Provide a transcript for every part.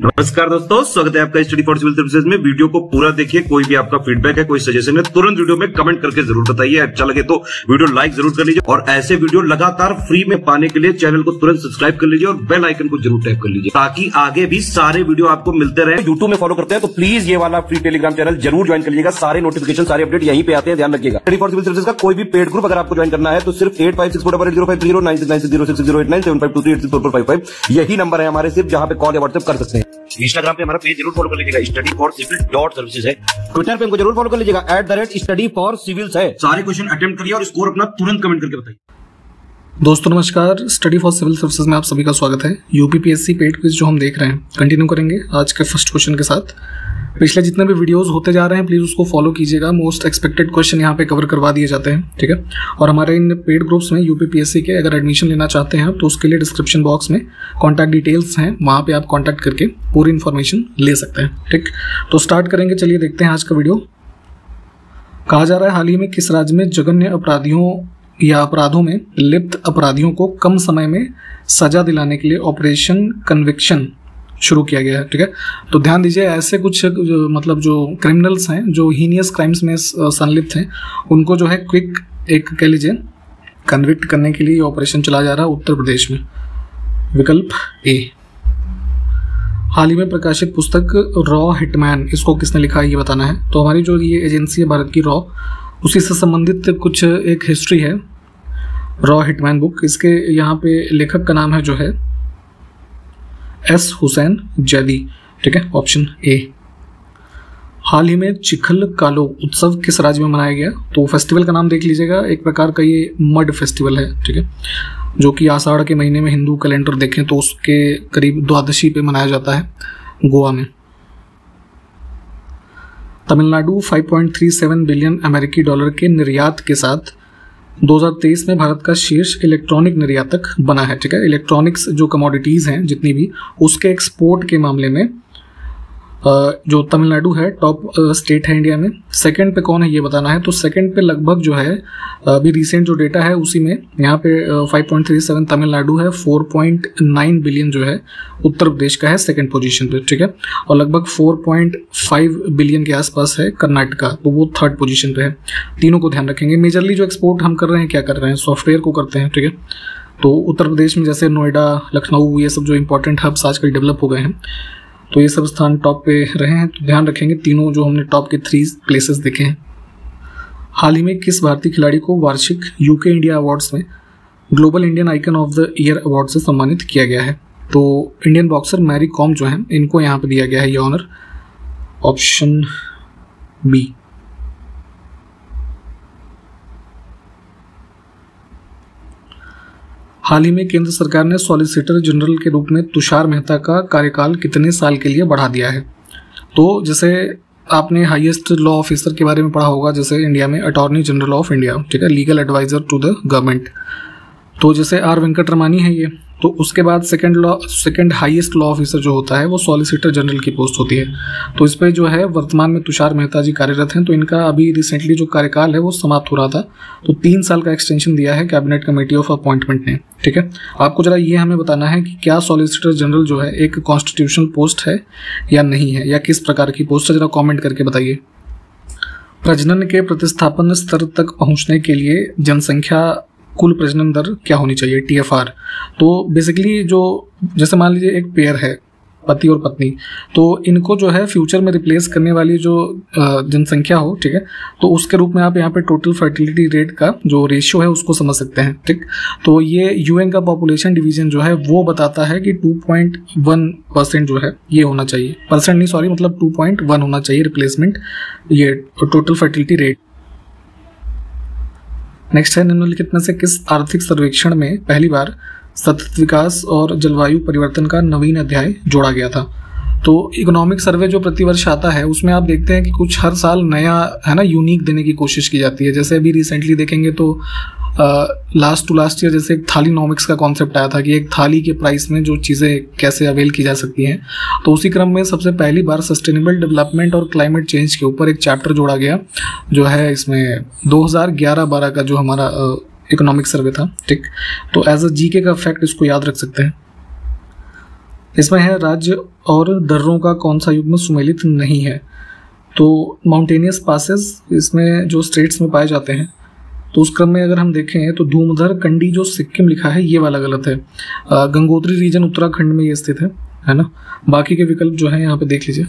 नमस्कार दोस्तों, स्वागत है आपका स्टडी फॉर सिविल सर्विसेज में। वीडियो को पूरा देखिए। कोई भी आपका फीडबैक है, कोई सजेशन है, तुरंत वीडियो में कमेंट करके जरूर बताइए। अच्छा लगे तो वीडियो लाइक जरूर कर लीजिए और ऐसे वीडियो लगातार फ्री में पाने के लिए चैनल को तुरंत सब्सक्राइब कर लीजिए और बेल आइकन को जरूर टैप कर लीजिए ताकि आगे भी सारे वीडियो आपको मिलते रहे। यूट्यूब में फॉलो करते हैं तो प्लीज ये वाला फ्री टेलीग्राम चैनल जरूर ज्वाइन कर लीजिएगा। सारे नोटिफिकेशन, सारे अपडेट यहीं पे आते हैं, ध्यान रखिएगा। स्टडी फॉर सिविल सर्विसेज का कोई भी पेड ग्रुप अगर आपको ज्वाइन करना है तो सिर्फ 85648050969065386445 यही नंबर है हमारे, सिर्फ जहां पे कॉल या व्हाट्सएप कर सकते हैं। इंस्टाग्राम पे हमारा पेज जरूर फॉलो कर लीजिएगा, स्टडी फॉर सिविल .सर्विसेज है। ट्विटर पे हमको जरूर फॉलो कर लीजिएगा, @study for civils है। सारे क्वेश्चन अटेम्प्ट करिए और स्कोर अपना तुरंत कमेंट करके बताइए। दोस्तों नमस्कार, स्टडी फॉर सिविल सर्विसेज में आप सभी का स्वागत है। यूपीपीएससी पेड क्विज जो हम देख रहे हैं कंटिन्यू करेंगे आज के फर्स्ट क्वेश्चन के साथ। पिछले जितने भी वीडियोस होते जा रहे हैं प्लीज़ उसको फॉलो कीजिएगा। मोस्ट एक्सपेक्टेड क्वेश्चन यहाँ पे कवर करवा दिए जाते हैं, ठीक है। और हमारे इन पेड ग्रुप्स में यूपीपीएससी के अगर एडमिशन लेना चाहते हैं तो उसके लिए डिस्क्रिप्शन बॉक्स में कॉन्टैक्ट डिटेल्स हैं, वहाँ पे आप कॉन्टैक्ट करके पूरी इन्फॉर्मेशन ले सकते हैं, ठीक। तो स्टार्ट करेंगे, चलिए देखते हैं आज का वीडियो। कहा जा रहा है हाल ही में किस राज्य में जघन्य अपराधियों या अपराधों में लिप्त अपराधियों को कम समय में सजा दिलाने के लिए ऑपरेशन कन्विक्शन शुरू किया गया है, ठीक है। तो ध्यान दीजिए, ऐसे कुछ जो क्रिमिनल्स हैं जो हीनियस क्राइम्स में संलिप्त हैं उनको जो है क्विक एक कह लीजिए कन्विक्ट करने के लिए ऑपरेशन चला जा रहा है उत्तर प्रदेश में। विकल्प ए। हाल ही में प्रकाशित पुस्तक रॉ हिटमैन, इसको किसने लिखा है ये बताना है। तो हमारी जो ये एजेंसी है भारत की रॉ, उसी से संबंधित कुछ एक हिस्ट्री है रॉ हिटमैन बुक। इसके यहाँ पे लेखक का नाम है जो है एस हुसैन जैदी, ठीक है, ऑप्शन ए। हाल ही में चिखल कालो उत्सव किस राज्य में मनाया गया। तो फेस्टिवल का नाम देख लीजिएगा, एक प्रकार का ये मड फेस्टिवल है, ठीक है, जो कि आषाढ़ के महीने में हिंदू कैलेंडर देखें तो उसके करीब द्वादशी पे मनाया जाता है गोवा में। तमिलनाडु 5.37 बिलियन अमेरिकी डॉलर के निर्यात के साथ 2023 में भारत का शीर्ष इलेक्ट्रॉनिक निर्यातक बना है, ठीक है। इलेक्ट्रॉनिक्स जो कमोडिटीज़ हैं जितनी भी, उसके एक्सपोर्ट के मामले में जो तमिलनाडु है टॉप स्टेट है इंडिया में। सेकंड पे कौन है ये बताना है। तो सेकंड पे लगभग जो है अभी रिसेंट जो डेटा है उसी में यहाँ पे 5.37 तमिलनाडु है, 4.9 बिलियन जो है उत्तर प्रदेश का है सेकंड पोजीशन पे, ठीक है। और लगभग 4.5 बिलियन के आसपास है कर्नाटका, तो वो थर्ड पोजीशन पे है। तीनों को ध्यान रखेंगे। मेजरली जो एक्सपोर्ट हम कर रहे हैं क्या कर रहे हैं, सॉफ्टवेयर को करते हैं, ठीक है। तो उत्तर प्रदेश में जैसे नोएडा, लखनऊ, ये सब जो इंपॉर्टेंट हब्स आजकल डेवलप हो गए हैं तो ये सब स्थान टॉप पे रहे हैं, तो ध्यान रखेंगे। तीनों जो हमने टॉप के 3 प्लेसेस देखे हैं। हाल ही में किस भारतीय खिलाड़ी को वार्षिक यूके इंडिया अवार्ड्स में global Indian icon of the year award से सम्मानित किया गया है। तो इंडियन बॉक्सर मैरी कॉम जो है इनको यहाँ पे दिया गया है ये ऑनर, ऑप्शन बी। हाल ही में केंद्र सरकार ने सॉलिसिटर जनरल के रूप में तुषार मेहता का कार्यकाल कितने साल के लिए बढ़ा दिया है। तो जैसे आपने हाईएस्ट लॉ ऑफिसर के बारे में पढ़ा होगा, जैसे इंडिया में अटॉर्नी जनरल ऑफ इंडिया, ठीक है, legal adviser to the government. तो जैसे आर वेंकटरमणी है ये, तो उसके बाद सेकंड हाईएस्ट लॉ ऑफिसर जो होता है वो सॉलिसिटर जनरल की पोस्ट होती है। तो इस पर जो है वर्तमान में तुषार मेहता जी कार्यरत हैं। तो इनका अभी रिसेंटली जो कार्यकाल है वो समाप्त हो रहा था, तो 3 साल का एक्सटेंशन दिया है कैबिनेट कमेटी ऑफ अपॉइंटमेंट ने, ठीक है। आपको जरा ये हमें बताना है कि क्या सॉलिसिटर जनरल जो है एक कॉन्स्टिट्यूशनल पोस्ट है या नहीं है, या किस प्रकार की पोस्ट है, जरा कॉमेंट करके बताइए। प्रजनन के प्रतिस्थापन स्तर तक पहुंचने के लिए जनसंख्या कुल प्रजनन दर क्या होनी चाहिए, TFR। तो बेसिकली जो जैसे मान लीजिए एक पेयर है, पति और पत्नी, तो इनको जो है फ्यूचर में रिप्लेस करने वाली जो जनसंख्या हो, ठीक है, तो उसके रूप में आप यहाँ पे टोटल फर्टिलिटी रेट का जो रेशियो है उसको समझ सकते हैं, ठीक। तो ये UN का पॉपुलेशन डिवीजन जो है वो बताता है कि 2.1% जो है ये होना चाहिए, परसेंट नहीं सॉरी, मतलब 2.1 होना चाहिए रिप्लेसमेंट, ये टोटल फर्टिलिटी रेट। नेक्स्ट है, निम्नलिखित में से किस आर्थिक सर्वेक्षण में पहली बार सतत विकास और जलवायु परिवर्तन का नवीन अध्याय जोड़ा गया था। तो इकोनॉमिक सर्वे जो प्रतिवर्ष आता है उसमें आप देखते हैं कि कुछ हर साल नया है ना, यूनिक देने की कोशिश की जाती है। जैसे अभी रिसेंटली देखेंगे तो लास्ट टू लास्ट ईयर जैसे एक थालीनॉमिक्स का कॉन्सेप्ट आया था कि एक थाली के प्राइस में जो चीज़ें कैसे अवेल की जा सकती हैं। तो उसी क्रम में सबसे पहली बार सस्टेनेबल डेवलपमेंट और क्लाइमेट चेंज के ऊपर एक चैप्टर जोड़ा गया जो है इसमें 2011-12 का जो हमारा इकोनॉमिक सर्वे था, ठीक। तो एज अ जीके का फैक्ट इसको याद रख सकते हैं। इसमें है राज्य और दर्रों का कौन सा युग्म सुमेलित नहीं है। तो माउंटेनियस पासेस इसमें जो स्टेट्स में पाए जाते हैं, तो उस क्रम में अगर हम देखें तो धूमधर कंडी जो सिक्किम लिखा है ये वाला गलत है। गंगोत्री रीजन उत्तराखंड में ये स्थित है ना। बाकी के विकल्प जो है यहाँ पे देख लीजिए।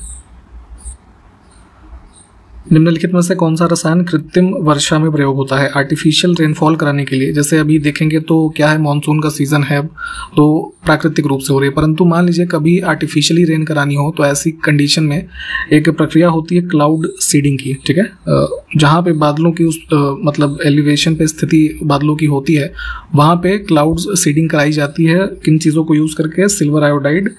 निम्नलिखित में से कौन सा रसायन कृत्रिम वर्षा में प्रयोग होता है आर्टिफिशियल रेनफॉल कराने के लिए। जैसे अभी देखेंगे तो क्या है, मानसून का सीजन है अब, तो प्राकृतिक रूप से हो रही है, परंतु मान लीजिए कभी आर्टिफिशियली रेन करानी हो तो ऐसी कंडीशन में एक प्रक्रिया होती है क्लाउड सीडिंग की, ठीक है। जहाँ पे बादलों की उस मतलब एलिवेशन पे स्थिति बादलों की होती है, वहाँ पे क्लाउड सीडिंग कराई जाती है। किन चीज़ों को यूज़ करके, सिल्वर आयोडाइड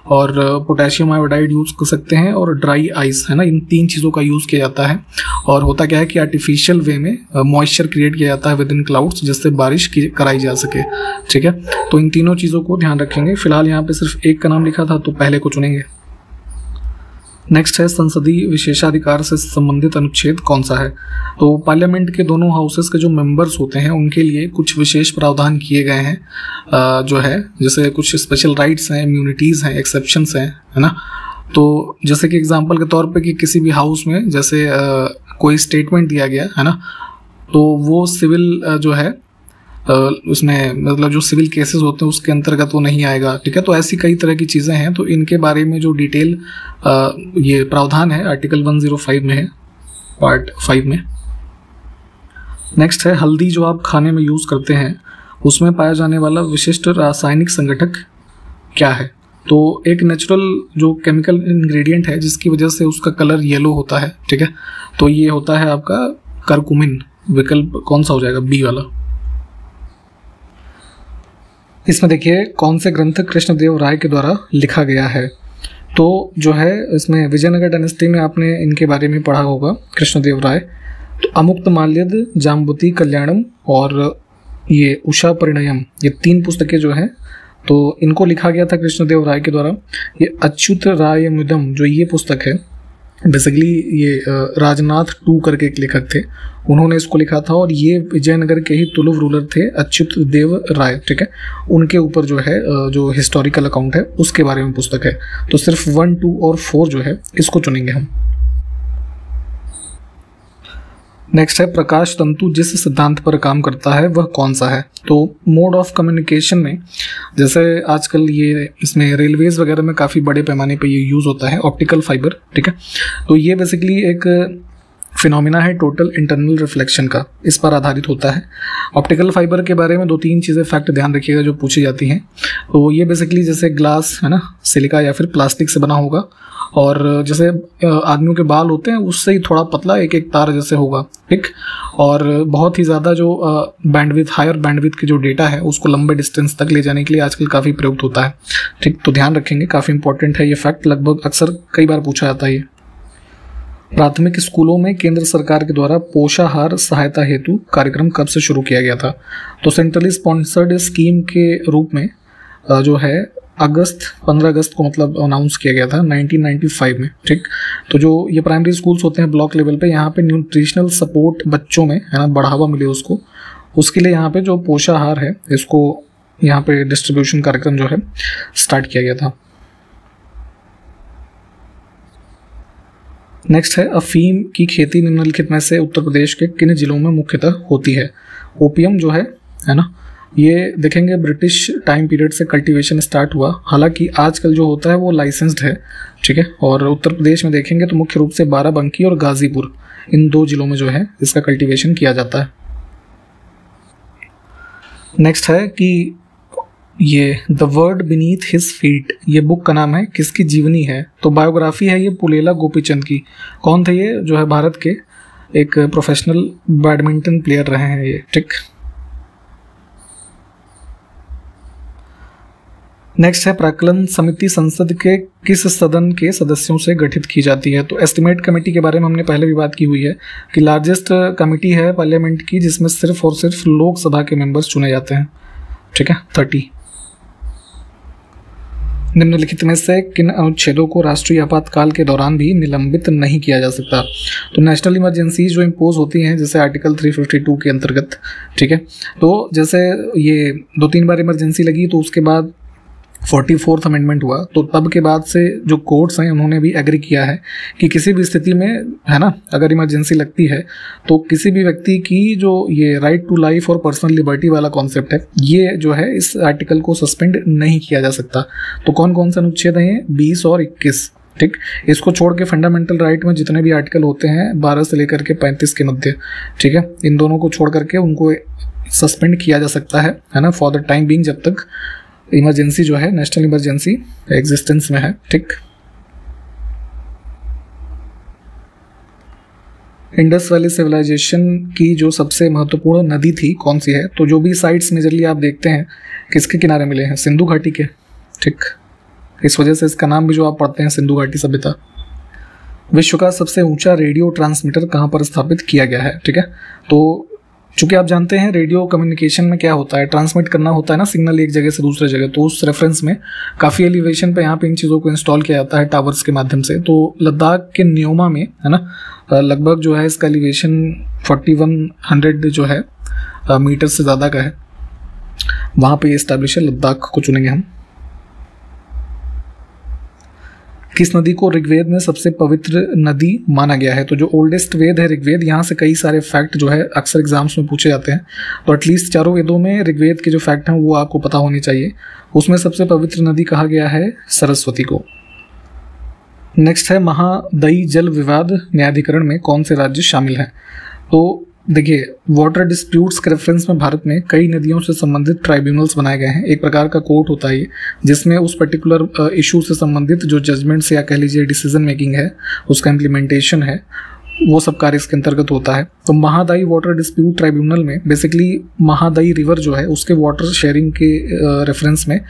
और पोटेशियम आयोडाइड यूज़ कर सकते हैं और ड्राई आइस, है ना, इन 3 चीज़ों का यूज़ किया जाता है। और होता क्या है कि आर्टिफिशियल वे में मॉइस्चर क्रिएट किया जाता है विद इन क्लाउड्स, जिससे बारिश कराई जा सके, ठीक है। तो इन तीनों चीज़ों को ध्यान रखेंगे। फिलहाल यहाँ पे सिर्फ एक का नाम लिखा था तो पहले को चुनेंगे। नेक्स्ट है संसदीय विशेषाधिकार से संबंधित अनुच्छेद कौन सा है। तो पार्लियामेंट के दोनों हाउसेस के जो मेंबर्स होते हैं उनके लिए कुछ विशेष प्रावधान किए गए हैं, जो है जैसे कुछ स्पेशल राइट्स हैं, इम्यूनिटीज़ हैं, एक्सेप्शंस हैं, है ना। तो जैसे कि एग्जांपल के तौर पे कि किसी भी हाउस में जैसे कोई स्टेटमेंट दिया गया है ना, तो वो सिविल जो है उसमें मतलब जो सिविल केसेस होते हैं उसके अंतर्गत वो नहीं आएगा, ठीक है। तो ऐसी कई तरह की चीज़ें हैं, तो इनके बारे में जो डिटेल ये प्रावधान है आर्टिकल 105 में है, पार्ट 5 में। नेक्स्ट है हल्दी जो आप खाने में यूज़ करते हैं उसमें पाया जाने वाला विशिष्ट रासायनिक संगठक क्या है। तो एक नेचुरल जो केमिकल इंग्रेडिएंट है जिसकी वजह से उसका कलर येलो होता है, ठीक है। तो ये होता है आपका करकुमिन। विकल्प कौन सा हो जाएगा, बी वाला। इसमें देखिए कौन से ग्रंथ कृष्णदेव राय के द्वारा लिखा गया है। तो जो है इसमें विजयनगर डायनेस्टी में आपने इनके बारे में पढ़ा होगा, कृष्णदेव राय। तो अमुक्त माल्यद, जाम्बुति कल्याणम और ये उषा परिणयम, ये 3 पुस्तकें जो हैं तो इनको लिखा गया था कृष्णदेव राय के द्वारा। ये अच्युत राय मुदम जो ये पुस्तक है, बेसिकली ये राजनाथ टू करके एक लेखक थे, उन्होंने इसको लिखा था। और ये विजयनगर के ही तुलुव रूलर थे अच्युत देव राय, ठीक है। उनके ऊपर जो है जो हिस्टोरिकल अकाउंट है उसके बारे में पुस्तक है। तो सिर्फ 1, 2 और 4 जो है इसको चुनेंगे हम। नेक्स्ट है प्रकाश तंतु जिस सिद्धांत पर काम करता है वह कौन सा है। तो मोड ऑफ कम्युनिकेशन में जैसे आजकल ये इसमें रेलवेज वगैरह में काफ़ी बड़े पैमाने पे ये यूज़ होता है ऑप्टिकल फाइबर, ठीक है। तो ये बेसिकली एक फिनोमिना है टोटल इंटरनल रिफ्लेक्शन का, इस पर आधारित होता है। ऑप्टिकल फाइबर के बारे में 2-3 चीज़ें फैक्ट ध्यान रखिएगा जो पूछी जाती हैं। तो ये बेसिकली जैसे ग्लास है ना, सिलिका या फिर प्लास्टिक से बना होगा, और जैसे आदमियों के बाल होते हैं उससे ही थोड़ा पतला एक एक तार जैसे होगा, ठीक। और बहुत ही ज़्यादा जो बैंडविथ, हायर बैंडविथ की जो डेटा है उसको लंबे डिस्टेंस तक ले जाने के लिए आजकल काफ़ी प्रयुक्त होता है, ठीक। तो ध्यान रखेंगे, काफ़ी इंपॉर्टेंट है ये फैक्ट, लगभग अक्सर कई बार पूछा जाता है ये। प्राथमिक स्कूलों में केंद्र सरकार के द्वारा पोषाहार सहायता हेतु कार्यक्रम कब से शुरू किया गया था। तो सेंट्रली स्पॉन्सर्ड स्कीम के रूप में जो है 15 अगस्त को मतलब अनाउंस किया गया था 1995 में, ठीक। तो जो ये प्राइमरी स्कूल्स होते हैं ब्लॉक लेवल पे, यहाँ पे न्यूट्रिशनल सपोर्ट बच्चों में है ना बढ़ावा मिले उसको, उसके लिए यहाँ पे जो पोषाहार है इसको यहाँ पे डिस्ट्रीब्यूशन कार्यक्रम जो है स्टार्ट किया गया था। नेक्स्ट है अफीम की खेती निम्नलिखित में से उत्तर प्रदेश के किन जिलों में मुख्यतः होती है। ओपियम जो है ना, ये देखेंगे ब्रिटिश टाइम पीरियड से कल्टीवेशन स्टार्ट हुआ, हालांकि आजकल जो होता है वो लाइसेंस्ड है, ठीक है। और उत्तर प्रदेश में देखेंगे तो मुख्य रूप से बाराबंकी और गाजीपुर, इन 2 जिलों में जो है इसका कल्टीवेशन किया जाता है। नेक्स्ट है कि ये the word beneath his feet, ये बुक का नाम है, किसकी जीवनी है। तो बायोग्राफी है ये पुलेला गोपीचंद की। कौन थे ये, जो है भारत के एक प्रोफेशनल बैडमिंटन प्लेयर रहे हैं ये, ठीक। नेक्स्ट है प्राक्कलन समिति संसद के किस सदन के सदस्यों से गठित की जाती है। तो एस्टिमेट कमेटी के बारे में हमने पहले भी बात की हुई है कि लार्जेस्ट कमेटी है पार्लियामेंट की जिसमें सिर्फ और सिर्फ लोकसभा के मेंबर्स चुने जाते हैं, ठीक है, 30। निम्नलिखित में से किन अनुच्छेदों को राष्ट्रीय आपातकाल के दौरान भी निलंबित नहीं किया जा सकता। तो नेशनल इमरजेंसी जो इम्पोज होती हैं जैसे आर्टिकल 352 के अंतर्गत, ठीक है। तो जैसे ये 2-3 बार इमरजेंसी लगी तो उसके बाद 44th अमेंडमेंट हुआ, तो तब के बाद से जो कोर्ट्स हैं उन्होंने भी एग्री किया है कि किसी भी स्थिति में, है ना, अगर इमरजेंसी लगती है तो किसी भी व्यक्ति की जो ये राइट टू लाइफ और पर्सनल लिबर्टी वाला कॉन्सेप्ट है, ये जो है इस आर्टिकल को सस्पेंड नहीं किया जा सकता। तो कौन कौन से अनुच्छेद हैं? 20 और 21। ठीक, इसको छोड़ के फंडामेंटल राइट में जितने भी आर्टिकल होते हैं 12 से लेकर के 35 के मध्य, ठीक है, इन दोनों को छोड़ करके उनको सस्पेंड किया जा सकता है ना, फॉर द टाइम बीइंग, जब तक इमरजेंसी जो है, नेशनल इमरजेंसी एग्जिस्टेंस में है। ठीक, इंडस वैली सिविलाइजेशन की जो सबसे महत्वपूर्ण नदी थी कौन सी है? तो जो भी साइट्स मेजरली आप देखते हैं किसके किनारे मिले हैं? सिंधु घाटी के। ठीक, इस वजह से इसका नाम भी जो आप पढ़ते हैं सिंधु घाटी सभ्यता। विश्व का सबसे ऊंचा रेडियो ट्रांसमीटर कहाँ पर स्थापित किया गया है? ठीक है, तो चूंकि आप जानते हैं रेडियो कम्युनिकेशन में क्या होता है, ट्रांसमिट करना होता है ना सिग्नल एक जगह से दूसरे जगह, तो उस रेफरेंस में काफ़ी एलिवेशन पे यहाँ पे इन चीज़ों को इंस्टॉल किया जाता है टावर्स के माध्यम से। तो लद्दाख के न्योमा में, है ना, लगभग जो है इसका एलिवेशन 4100 जो है मीटर से ज़्यादा का है, वहाँ पे ये इस्टेब्लिश है। लद्दाख को चुनेंगे हम। किस नदी को ऋग्वेद में सबसे पवित्र नदी माना गया है? तो जो ओल्डेस्ट वेद है ऋग्वेद, यहाँ से कई सारे फैक्ट जो है अक्सर एग्जाम्स में पूछे जाते हैं, तो एटलीस्ट चारों वेदों में ऋग्वेद के जो फैक्ट हैं वो आपको पता होने चाहिए। उसमें सबसे पवित्र नदी कहा गया है सरस्वती को। नेक्स्ट है महादई जल विवाद न्यायाधिकरण में कौन से राज्य शामिल हैं? तो देखिए, वाटर डिस्प्यूट्स के रेफरेंस में भारत में कई नदियों से संबंधित ट्राइब्यूनल्स बनाए गए हैं। एक प्रकार का कोर्ट होता है ये, जिसमें उस पर्टिकुलर इशू से संबंधित जो जजमेंट्स या कह लीजिए डिसीजन मेकिंग है, उसका इम्प्लीमेंटेशन है, वो सब कार्य इसके अंतर्गत होता है। तो महादाई वाटर डिस्प्यूट ट्राइब्यूनल में बेसिकली महादाई रिवर जो है उसके वाटर शेयरिंग के रेफरेंस में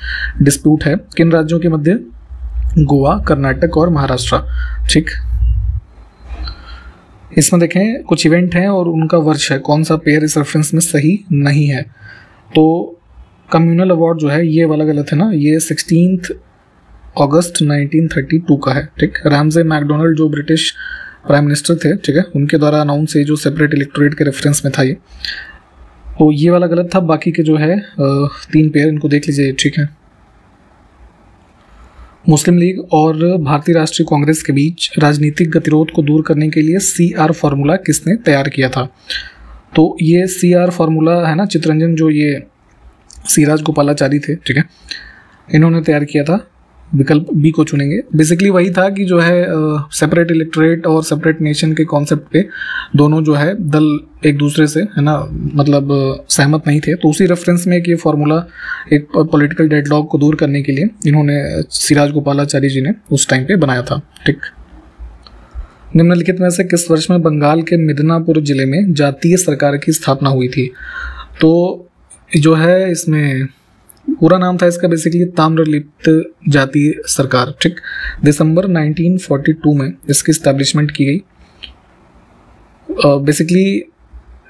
डिस्प्यूट है। किन राज्यों के मध्य? गोवा, कर्नाटक और महाराष्ट्र। ठीक, इसमें देखें कुछ इवेंट हैं और उनका वर्ष है, कौन सा पेयर इस रेफरेंस में सही नहीं है। तो कम्युनल अवार्ड जो है ये वाला गलत है ना, ये 16 अगस्त 1932 का है। ठीक, रैमजे मैकडोनल्ड जो ब्रिटिश प्राइम मिनिस्टर थे, ठीक है, उनके द्वारा अनाउंस है जो सेपरेट इलेक्टोरेट के रेफरेंस में था ये, तो ये वाला गलत था। बाकी के जो है 3 पेयर इनको देख लीजिए। ठीक है, मुस्लिम लीग और भारतीय राष्ट्रीय कांग्रेस के बीच राजनीतिक गतिरोध को दूर करने के लिए CR फार्मूला किसने तैयार किया था? तो ये CR फार्मूला है ना, चित्तरंजन जो ये सी राजगोपालाचारी थे, ठीक है, इन्होंने तैयार किया था। विकल्प बी को चुनेंगे। बेसिकली वही था कि जो है सेपरेट इलेक्टोरेट और सेपरेट नेशन के कॉन्सेप्ट पे दोनों जो है दल एक दूसरे से, है ना, मतलब सहमत नहीं थे। तो उसी रेफरेंस में कि ये फार्मूला एक पॉलिटिकल डेडलॉक को दूर करने के लिए इन्होंने सी राजगोपालाचारी जी ने उस टाइम पे बनाया था। ठीक, निम्नलिखित में से किस वर्ष में बंगाल के मिदनापुर जिले में जातीय सरकार की स्थापना हुई थी? तो जो है इसमें पूरा नाम था इसका बेसिकली ताम्रलिप्त जातीय सरकार। ठीक, दिसंबर 1942 में इसकी इस्टेब्लिशमेंट की गई। बेसिकली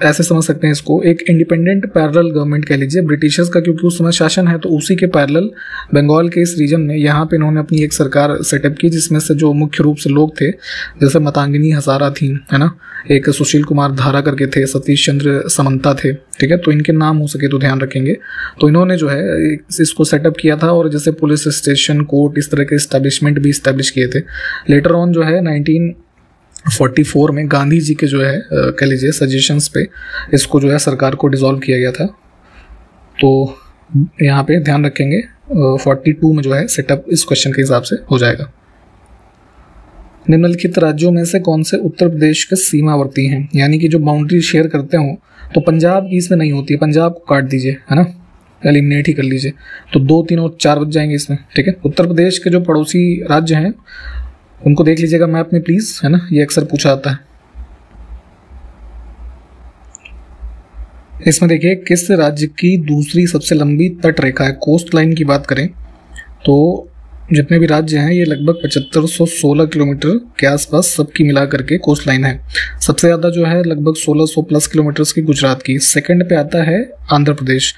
ऐसे समझ सकते हैं इसको, एक इंडिपेंडेंट पैरेलल गवर्नमेंट कह लीजिए ब्रिटिशर्स का, क्योंकि उस समय शासन है तो उसी के पैरेलल बंगाल के इस रीजन में यहाँ पे इन्होंने अपनी एक सरकार सेटअप की, जिसमें से जो मुख्य रूप से लोग थे जैसे मातंगिनी हजारा थी, है ना, एक सुशील कुमार धारा करके थे, सतीश चंद्र समंता थे। ठीक है, तो इनके नाम हो सके तो ध्यान रखेंगे। तो इन्होंने जो है इसको सेटअप किया था और जैसे पुलिस स्टेशन, कोर्ट, इस तरह के इस्टेब्लिशमेंट भी इस्टेब्लिश किए थे। लेटर ऑन जो है 1944 में गांधी जी के जो है कह लीजिए सजेशंस पे इसको जो है सरकार को डिसॉल्व किया गया था। तो यहाँ पे ध्यान रखेंगे 42 में जो है सेटअप इस क्वेश्चन के हिसाब से हो जाएगा। निम्नलिखित राज्यों में से कौन से उत्तर प्रदेश के सीमावर्ती हैं, यानी कि जो बाउंड्री शेयर करते हो? तो पंजाब की इसमें नहीं होती है, पंजाब को काट दीजिए, है ना, एलिमिनेट ही कर लीजिए। तो 2, 3 और 4 बच जाएंगे इसमें। ठीक है, उत्तर प्रदेश के जो पड़ोसी राज्य हैं उनको देख लीजिएगा मैप में प्लीज, है ना, ये अक्सर पूछा जाता है। इसमें देखिए किस राज्य की दूसरी सबसे लंबी तट रेखा है? कोस्ट लाइन की बात करें तो जितने भी राज्य हैं ये लगभग 7516 किलोमीटर के आसपास सबकी मिला करके कोस्ट लाइन है। सबसे ज़्यादा जो है लगभग 1600 प्लस किलोमीटर्स की गुजरात की, सेकंड पे आता है आंध्र प्रदेश।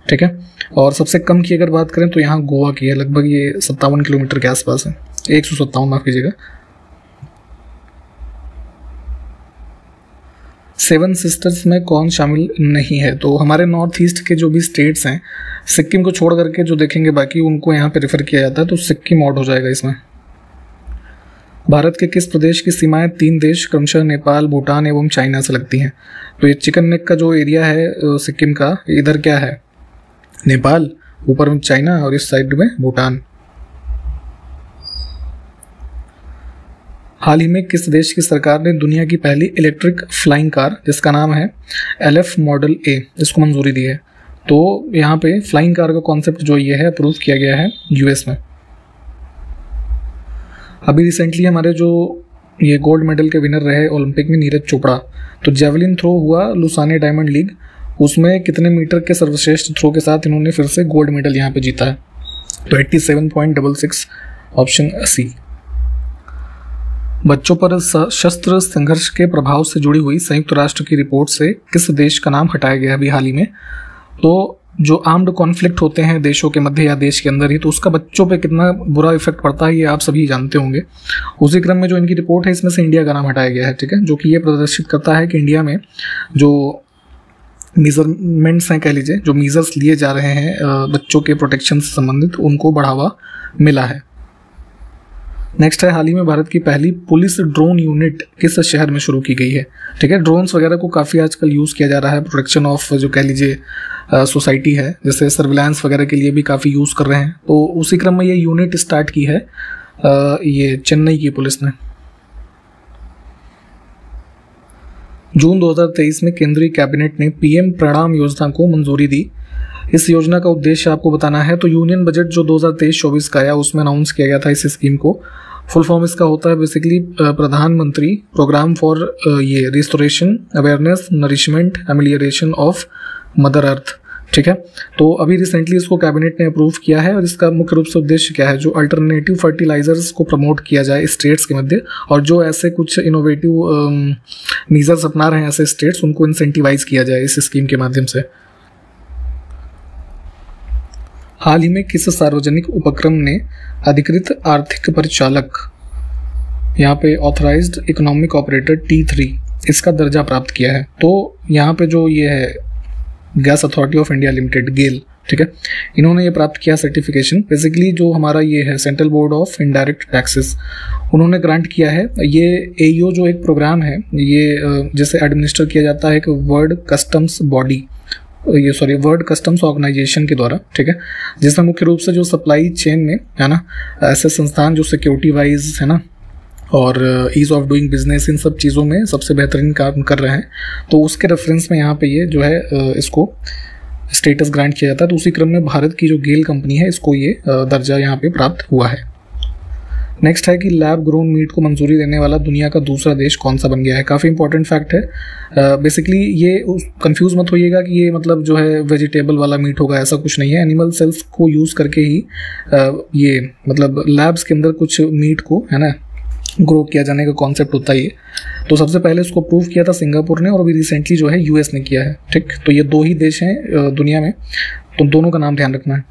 ठीक है, और सबसे कम की अगर बात करें तो यहाँ गोवा की है, लगभग ये 57 किलोमीटर के आसपास है, 157 माफ कीजिएगा। सेवन सिस्टर्स में कौन शामिल नहीं है? तो हमारे नॉर्थ ईस्ट के जो भी स्टेट्स हैं, सिक्किम को छोड़ करके जो देखेंगे बाकी उनको यहाँ पे रेफर किया जाता है, तो सिक्किम आउट हो जाएगा इसमें। भारत के किस प्रदेश की सीमाएं 3 देश क्रमशः नेपाल, भूटान एवं चाइना से लगती हैं? तो ये चिकन नेक का जो एरिया है सिक्किम का, इधर क्या है? नेपाल, ऊपर में चाइना और इस साइड में भूटान। हाल ही में किस देश की सरकार ने दुनिया की पहली इलेक्ट्रिक फ्लाइंग कार जिसका नाम है LF मॉडल A, इसको मंजूरी दी है? तो यहाँ पे फ्लाइंग कार का कॉन्सेप्ट जो ये है अप्रूव किया गया है US में। अभी रिसेंटली हमारे जो ये गोल्ड मेडल के विनर रहे ओलंपिक में नीरज चोपड़ा, तो जेवलिन थ्रो हुआ लुसाने डायमंड लीग, उसमें कितने मीटर के सर्वश्रेष्ठ थ्रो के साथ इन्होंने फिर से गोल्ड मेडल यहाँ पे जीता है? तो 87.66, ऑप्शन C। बच्चों पर सशस्त्र संघर्ष के प्रभाव से जुड़ी हुई संयुक्त राष्ट्र की रिपोर्ट से किस देश का नाम हटाया गया अभी हाल ही में? तो जो आर्म्ड कॉन्फ्लिक्ट होते हैं देशों के मध्य या देश के अंदर ही, तो उसका बच्चों पे कितना बुरा इफेक्ट पड़ता है ये आप सभी जानते होंगे। उसी क्रम में जो इनकी रिपोर्ट है इसमें से इंडिया का नाम हटाया गया है, ठीक है, जो कि ये प्रदर्शित करता है कि इंडिया में जो मेजरमेंट्स हैं, कह लीजिए जो मीजर्स लिए जा रहे हैं बच्चों के प्रोटेक्शन से संबंधित, उनको बढ़ावा मिला है। नेक्स्ट है, हाल ही में भारत की पहली पुलिस ड्रोन यूनिट किस शहर में शुरू की गई है? ठीक है, ड्रोन्स वगैरह को काफ़ी आजकल यूज़ किया जा रहा है प्रोटेक्शन ऑफ जो कह लीजिए सोसाइटी है, जैसे सर्विलांस वगैरह के लिए भी काफ़ी यूज़ कर रहे हैं। तो उसी क्रम में ये यूनिट स्टार्ट की है ये चेन्नई की पुलिस ने। जून 2023 में केंद्रीय कैबिनेट ने PM प्रणाम योजना को मंजूरी दी। इस योजना का उद्देश्य आपको बताना है, तो यूनियन बजट जो 2023-24 का आया उसमें अनाउंस किया गया था इस स्कीम को। फुल फॉर्म इसका होता है बेसिकली प्रधानमंत्री प्रोग्राम फॉर ये restoration awareness nourishment amelioration of mother earth, ठीक है। तो अभी रिसेंटली इसको कैबिनेट ने अप्रूव किया है और इसका मुख्य रूप से उद्देश्य क्या है? जो अल्टरनेटिव फर्टिलाइजर्स को प्रमोट किया जाए स्टेट्स के मध्य, और जो ऐसे कुछ इनोवेटिव मीजर्स अपना रहे हैं ऐसे स्टेट्स, उनको इंसेंटिवाइज किया जाए इस स्कीम के माध्यम से। हाल ही में किस सार्वजनिक उपक्रम ने अधिकृत आर्थिक परिचालक, यहाँ पे ऑथराइज्ड इकोनॉमिक ऑपरेटर T3, इसका दर्जा प्राप्त किया है? तो यहाँ पे जो ये है gas authority of India limited, GAIL, ठीक है, इन्होंने ये प्राप्त किया सर्टिफिकेशन। बेसिकली जो हमारा ये है central board of indirect taxes, उन्होंने ग्रांट किया है। ये AEO जो एक प्रोग्राम है, ये जैसे एडमिनिस्टर किया जाता है एक वर्ल्ड कस्टम्स बॉडी, ये सॉरी वर्ल्ड कस्टम्स ऑर्गेनाइजेशन के द्वारा, ठीक है, जिसमें मुख्य रूप से जो सप्लाई चेन में है ना ऐसे संस्थान जो सिक्योरिटी वाइज है ना और ईज़ ऑफ डूइंग बिजनेस, इन सब चीज़ों में सबसे बेहतरीन काम कर रहे हैं, तो उसके रेफरेंस में यहाँ पे ये जो है इसको स्टेटस ग्रांट किया जाता है। तो उसी क्रम में भारत की जो गेल कंपनी है इसको ये दर्जा यहाँ पे प्राप्त हुआ है। नेक्स्ट है कि लैब ग्रोन मीट को मंजूरी देने वाला दुनिया का दूसरा देश कौन सा बन गया है? काफ़ी इंपॉर्टेंट फैक्ट है। बेसिकली ये कंफ्यूज मत होइएगा कि ये मतलब जो है वेजिटेबल वाला मीट होगा, ऐसा कुछ नहीं है। एनिमल सेल्स को यूज़ करके ही ये मतलब लैब्स के अंदर कुछ मीट को है ना ग्रो किया जाने का कॉन्सेप्ट होता है ये। तो सबसे पहले इसको अप्रूव किया था सिंगापुर ने, और अभी रिसेंटली जो है US ने किया है, ठीक। तो ये 2 ही देश हैं दुनिया में, तो दोनों का नाम ध्यान रखना है।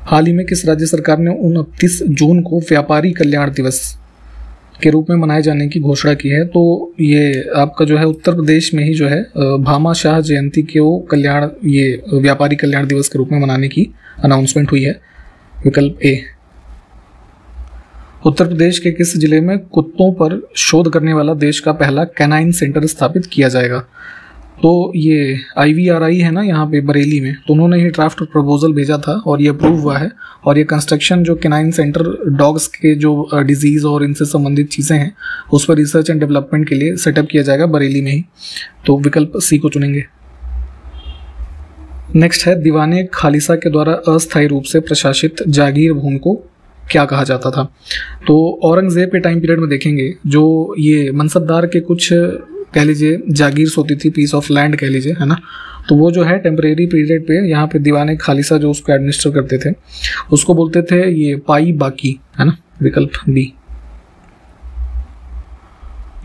हाल ही में किस राज्य सरकार ने 29 जून को व्यापारी कल्याण दिवस के रूप में मनाए जाने की घोषणा की है? तो ये आपका जो है उत्तर प्रदेश में ही जो है भामा शाह जयंती को कल्याण, ये व्यापारी कल्याण दिवस के रूप में मनाने की अनाउंसमेंट हुई है। विकल्प A। उत्तर प्रदेश के किस जिले में कुत्तों पर शोध करने वाला देश का पहला कैनाइन सेंटर स्थापित किया जाएगा? तो ये IVRI है ना यहाँ पे बरेली में, तो उन्होंने ही ड्राफ्ट प्रपोजल भेजा था और ये अप्रूव हुआ है। और ये कंस्ट्रक्शन जो कैनाइन सेंटर डॉग्स के जो डिजीज़ और इनसे संबंधित चीज़ें हैं उस पर रिसर्च एंड डेवलपमेंट के लिए सेटअप किया जाएगा बरेली में ही। तो विकल्प C को चुनेंगे। नेक्स्ट है, दीवाने खालिसा के द्वारा अस्थायी रूप से प्रशासित जागीर भूमि को क्या कहा जाता था? तो औरंगजेब के टाइम पीरियड में देखेंगे जो ये मनसबदार के कुछ कह लीजिए जागीर्स होती थी, पीस ऑफ लैंड कह लीजिए, है ना, तो वो जो है टेम्परेरी पीरियड पे यहाँ पे दीवाने खालिसा जो उसको एडमिनिस्टर करते थे उसको बोलते थे ये पाई बाकी, है ना, विकल्प B।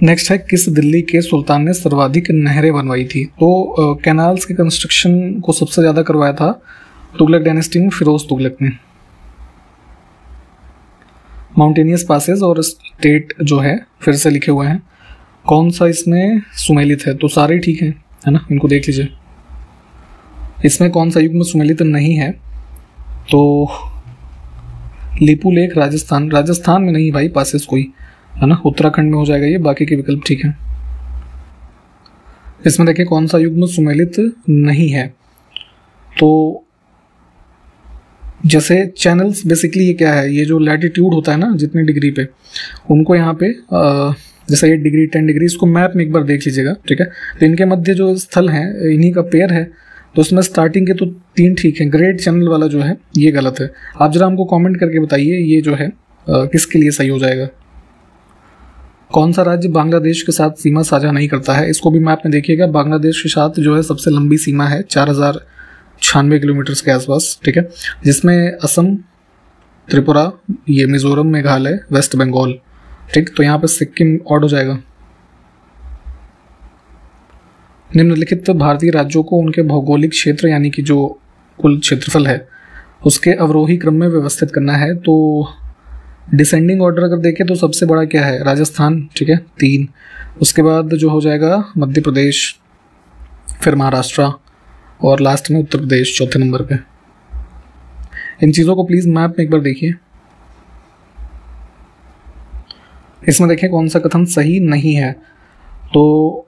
नेक्स्ट है, किस दिल्ली के सुल्तान ने सर्वाधिक नहरें बनवाई थी? तो कैनाल्स के कंस्ट्रक्शन को सबसे ज़्यादा करवाया था तुगलक डायनेस्टी में फिरोज तुगलक ने। माउंटेनियस पासेस और स्टेट जो है फिर से लिखे हुए हैं। कौन सा इसमें सुमेलित है? तो सारे ठीक हैं, है ना, इनको देख लीजिए। इसमें कौन सा युग्म सुमेलित नहीं है? तो लिपू लेक राजस्थान, राजस्थान में नहीं भाई, पासेस कोई, है ना, उत्तराखंड में हो जाएगा ये, बाकी के विकल्प ठीक हैं। इसमें देखिए कौन सा युग्म सुमेलित नहीं है, तो जैसे चैनल्स, बेसिकली ये क्या है, ये जो लैटिट्यूड होता है ना जितनी डिग्री पे, उनको यहाँ पे जैसे 8 डिग्री 10 डिग्री, इसको मैप में एक बार देख लीजिएगा, ठीक है। तो इनके मध्य जो स्थल हैं इन्हीं का पेयर है, तो उसमें स्टार्टिंग के तो 3 ठीक हैं, ग्रेट चैनल वाला जो है ये गलत है। आप जरा हमको कमेंट करके बताइए ये जो है किसके लिए सही हो जाएगा। कौन सा राज्य बांग्लादेश के साथ सीमा साझा नहीं करता है? इसको भी मैप में देखिएगा। बांग्लादेश के साथ जो है सबसे लंबी सीमा है 4096 किलोमीटर के आसपास, ठीक है, जिसमें असम, त्रिपुरा, ये मिजोरम, मेघालय, वेस्ट बंगाल, ठीक। तो यहाँ पे सिक्किम ऑड हो जाएगा। निम्नलिखित भारतीय राज्यों को उनके भौगोलिक क्षेत्र यानी कि जो कुल क्षेत्रफल है उसके अवरोही क्रम में व्यवस्थित करना है। तो डिसेंडिंग ऑर्डर अगर देखें तो सबसे बड़ा क्या है? राजस्थान, ठीक है, 3। उसके बाद जो हो जाएगा मध्य प्रदेश, फिर महाराष्ट्र और लास्ट में उत्तर प्रदेश चौथे नंबर पे। इन चीज़ों को प्लीज़ मैप में एक बार देखिए। इसमें देखें कौन सा कथन सही नहीं है। तो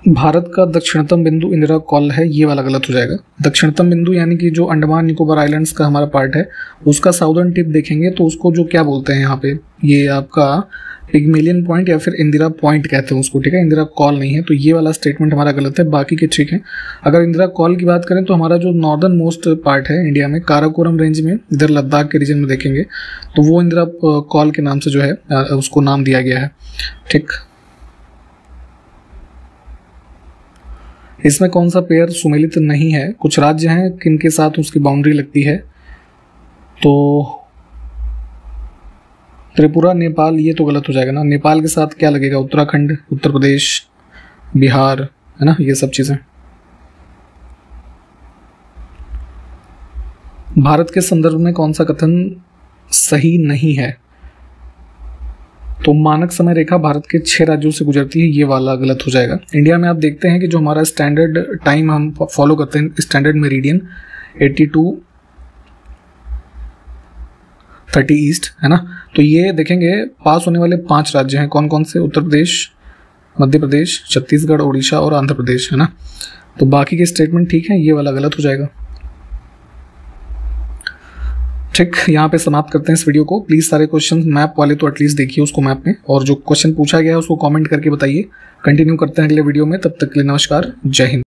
भारत का दक्षिणतम बिंदु इंदिरा कॉल है, ये वाला गलत हो जाएगा। दक्षिणतम बिंदु यानी कि जो अंडमान निकोबार आइलैंड्स का हमारा पार्ट है उसका साउदर्न टिप देखेंगे तो उसको जो क्या बोलते हैं यहाँ पे, ये आपका पिग्मेलियन पॉइंट या फिर इंदिरा पॉइंट कहते हैं उसको, ठीक है, इंदिरा कॉल नहीं है। तो ये वाला स्टेटमेंट हमारा गलत है, बाकी के ठीक है। अगर इंदिरा कॉल की बात करें तो हमारा जो नॉर्दर्न मोस्ट पार्ट है इंडिया में, काराकोरम रेंज में, इधर लद्दाख के रीजन में देखेंगे तो वो इंदिरा कॉल के नाम से जो है उसको नाम दिया गया है, ठीक। इसमें कौन सा पेयर सुमेलित नहीं है? कुछ राज्य हैं किनके साथ उसकी बाउंड्री लगती है, तो त्रिपुरा, नेपाल, ये तो गलत हो जाएगा ना। नेपाल के साथ क्या लगेगा? उत्तराखंड, उत्तर प्रदेश, बिहार, है ना, ये सब चीज़ें। भारत के संदर्भ में कौन सा कथन सही नहीं है? तो मानक समय रेखा भारत के 6 राज्यों से गुजरती है, ये वाला गलत हो जाएगा। इंडिया में आप देखते हैं कि जो हमारा स्टैंडर्ड टाइम हम फॉलो करते हैं, स्टैंडर्ड मेरिडियन 82:30 ईस्ट, है ना। तो ये देखेंगे पास होने वाले 5 राज्य हैं, कौन कौन से? उत्तर प्रदेश, मध्य प्रदेश, छत्तीसगढ़, उड़ीसा और आंध्र प्रदेश, है ना। तो बाकी के स्टेटमेंट ठीक है, ये वाला गलत हो जाएगा, ठीक। यहाँ पे समाप्त करते हैं इस वीडियो को। प्लीज़ सारे क्वेश्चन मैप वाले तो एटलीस्ट देखिए उसको मैप में, और जो क्वेश्चन पूछा गया है उसको कमेंट करके बताइए। कंटिन्यू करते हैं अगले वीडियो में, तब तक के लिए नमस्कार, जय हिंद।